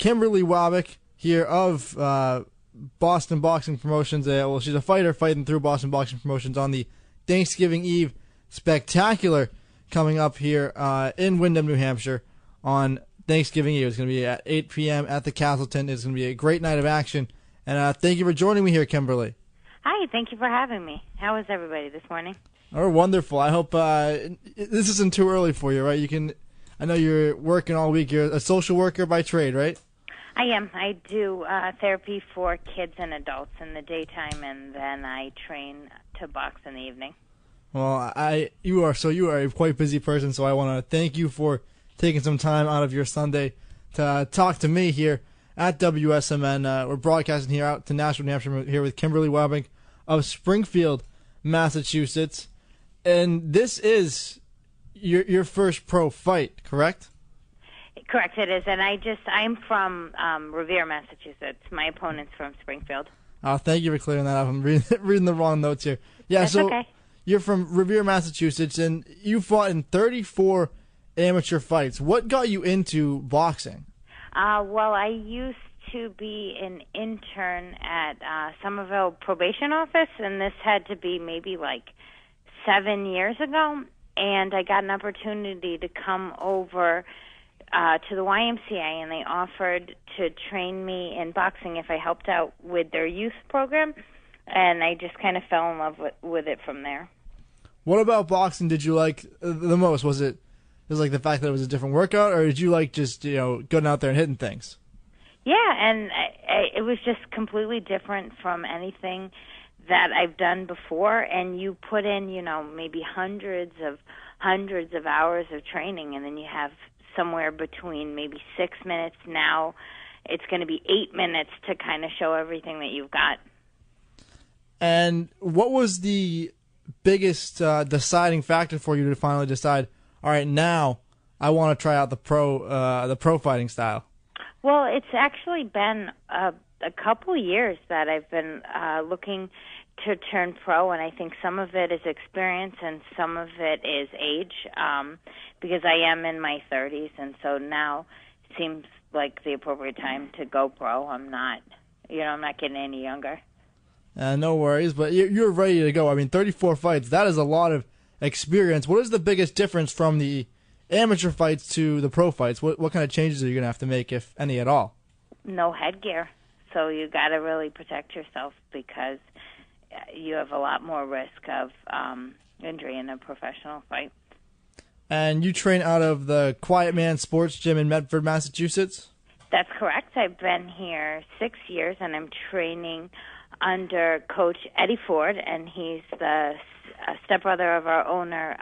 Kimberly Wabik here of Boston Boxing Promotions. Well, she's a fighter fighting through Boston Boxing Promotions on the Thanksgiving Eve Spectacular coming up here in Windham, New Hampshire on Thanksgiving Eve. It's going to be at 8 p.m. at the Castleton. It's going to be a great night of action. And thank you for joining me here, Kimberly. Hi, thank you for having me. How is everybody this morning? Oh, wonderful. I hope this isn't too early for you, right? I know you're working all week. You're a social worker by trade, right? I am. I do therapy for kids and adults in the daytime, and then I train to box in the evening. Well, you are a quite busy person, so I want to thank you for taking some time out of your Sunday to talk to me here at WSMN. We're broadcasting here out to Nashville, New Hampshire, here with Kimberly Wabik of Springfield, Massachusetts. And this is your first pro fight, correct? Correct, it is. And I'm from Revere, Massachusetts. My opponent's from Springfield. Oh, thank you for clearing that up. I'm reading the wrong notes here. Yeah, That's so okay. You're from Revere, Massachusetts, and you fought in 34 amateur fights. What got you into boxing? Well, I used to be an intern at Somerville Probation Office, and this had to be maybe like 7 years ago. And I got an opportunity to come over to the YMCA, and they offered to train me in boxing if I helped out with their youth program. And I just kind of fell in love with it from there. What about boxing did you like the most? Was it like the fact that it was a different workout, or did you like just going out there and hitting things? Yeah, and it was just completely different from anything that I've done before. And you put in, maybe hundreds of hours of training, and then you have somewhere between maybe 6 minutes. Now it's going to be 8 minutes to kind of show everything that you've got. And what was the biggest deciding factor for you to finally decide, all right, now I want to try out the pro fighting style? Well, it's actually been a couple years that I've been looking to turn pro, and I think some of it is experience and some of it is age, because I am in my 30s, and so now it seems like the appropriate time to go pro. I'm not getting any younger. No worries, but you're ready to go. I mean, 34 fights, that is a lot of experience. What is the biggest difference from the amateur fights to the pro fights? What kind of changes are you going to have to make, if any at all? No headgear. So you got to really protect yourself because you have a lot more risk of injury in a professional fight. And you train out of the Quiet Man Sports Gym in Medford, Massachusetts? That's correct. I've been here 6 years, and I'm training under Coach Eddie Ford, and he's the stepbrother of our owner,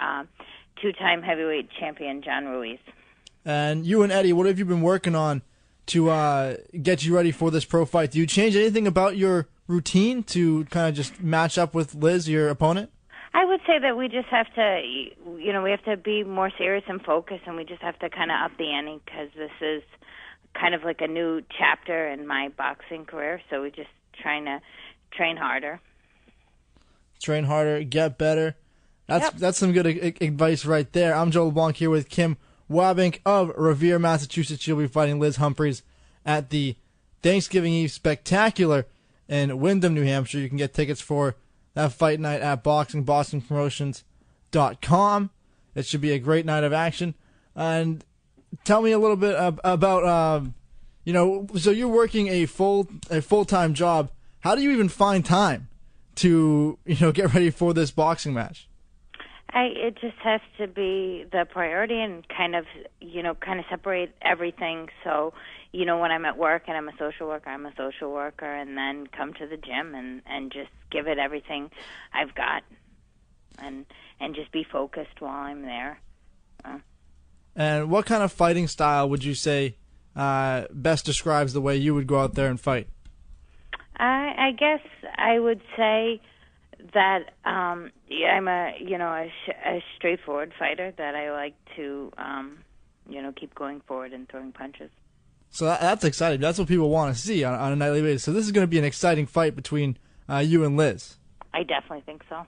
two-time heavyweight champion John Ruiz. And you and Eddie, what have you been working on to get you ready for this pro fight? Do you change anything about your routine to kind of just match up with Liz, your opponent? I would say that we just have to, we have to be more serious and focused, and we just have to kind of up the ante because this is kind of like a new chapter in my boxing career, so we're just trying to train harder. Train harder, get better. That's some good advice right there. I'm Joe LeBlanc here with Kim Wabik of Revere, Massachusetts. She'll be fighting Liz Humphreys at the Thanksgiving Eve Spectacular in Windham, New Hampshire. You can get tickets for that fight night at boxingpromotions.com. It should be a great night of action. And tell me a little bit about, so you're working a full-time job. How do you even find time to, get ready for this boxing match? It just has to be the priority and kind of separate everything. So, when I'm at work and I'm a social worker, and then come to the gym and just give it everything I've got and just be focused while I'm there. And what kind of fighting style would you say best describes the way you would go out there and fight? I guess I would say that I'm a straightforward fighter, that I like to keep going forward and throwing punches. So that's exciting. That's what people want to see on a nightly basis. So this is going to be an exciting fight between you and Liz. I definitely think so.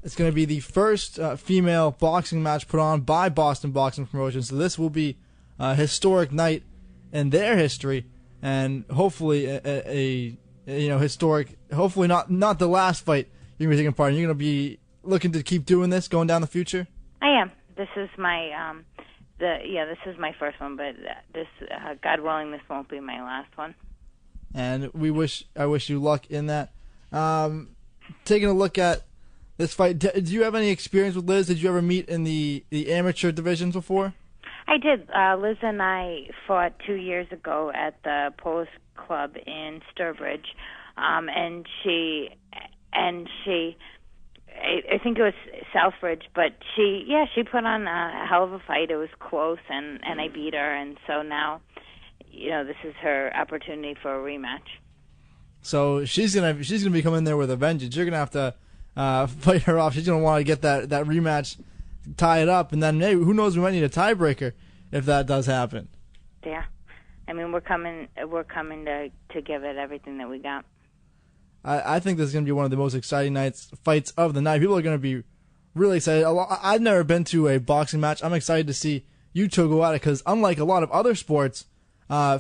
It's going to be the first female boxing match put on by Boston Boxing Promotions. So this will be a historic night in their history, and hopefully a historic. Hopefully not the last fight you're gonna be taking part in. You're gonna be looking to keep doing this going down the future. I am. This is my this is my first one, but this God willing, this won't be my last one. And I wish you luck in that. Taking a look at this fight, do you have any experience with Liz? Did you ever meet in the amateur divisions before? I did. Liz and I fought 2 years ago at the Polish Club in Sturbridge, and she, I think it was Southbridge, but she put on a hell of a fight. It was close, and I beat her, and so now, this is her opportunity for a rematch. So she's gonna be coming there with a vengeance. You're gonna have to fight her off. She's gonna want to get that rematch, tie it up, and then hey, who knows? We might need a tiebreaker if that does happen. Yeah, I mean we're coming to give it everything that we got. I think this is gonna be one of the most exciting fights of the night. People are gonna be really excited. I've never been to a boxing match. I'm excited to see you two go at it because unlike a lot of other sports,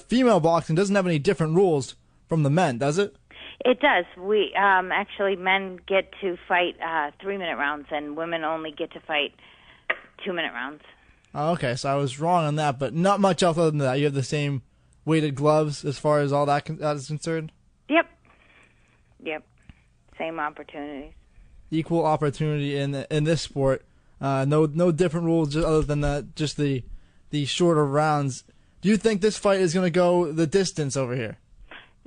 female boxing doesn't have any different rules from the men, does it? It does. We actually men get to fight 3-minute rounds, and women only get to fight 2-minute rounds. Okay, so I was wrong on that, but not much else other than that. You have the same weighted gloves as far as all that is concerned? Yep. Same opportunities. Equal opportunity in this sport. No different rules just other than the shorter rounds. Do you think this fight is going to go the distance over here?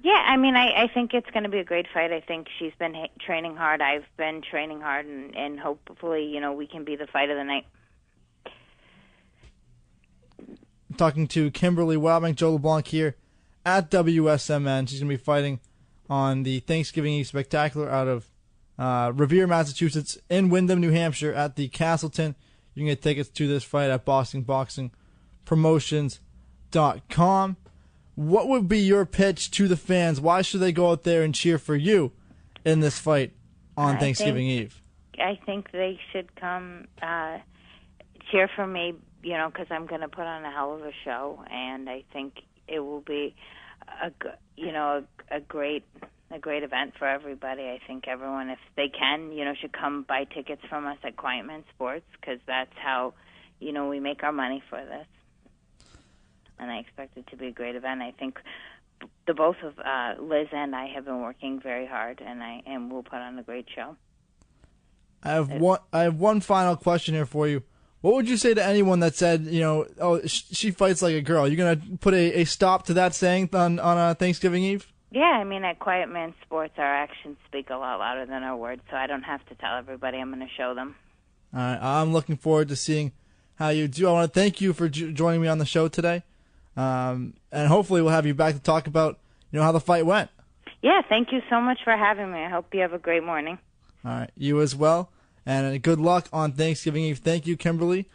Yeah, I mean, I think it's going to be a great fight. I think she's been training hard. I've been training hard, and hopefully, we can be the fight of the night. Talking to Kimberly Wabik, Joe LeBlanc here at WSMN. She's going to be fighting on the Thanksgiving Eve Spectacular out of Revere, Massachusetts, in Windham, New Hampshire at the Castleton. You can get tickets to this fight at BostonBoxingPromotions.com. What would be your pitch to the fans? Why should they go out there and cheer for you in this fight on Thanksgiving Eve? I think they should come cheer for me, because I'm going to put on a hell of a show, and I think it will be a great event for everybody. I think everyone, if they can, should come buy tickets from us at Quiet Man Sports, because that's how, we make our money for this. And I expect it to be a great event. I think the both of Liz and I have been working very hard, and we'll put on a great show. I have one final question here for you. What would you say to anyone that said, she fights like a girl? You're going to put a stop to that saying on Thanksgiving Eve? Yeah, I mean, at Quiet Man Sports, our actions speak a lot louder than our words, so I don't have to tell everybody. I'm going to show them. All right, I'm looking forward to seeing how you do. I want to thank you for joining me on the show today. And hopefully we'll have you back to talk about, how the fight went. Yeah, thank you so much for having me. I hope you have a great morning. All right, you as well. And good luck on Thanksgiving Eve. Thank you, Kimberly.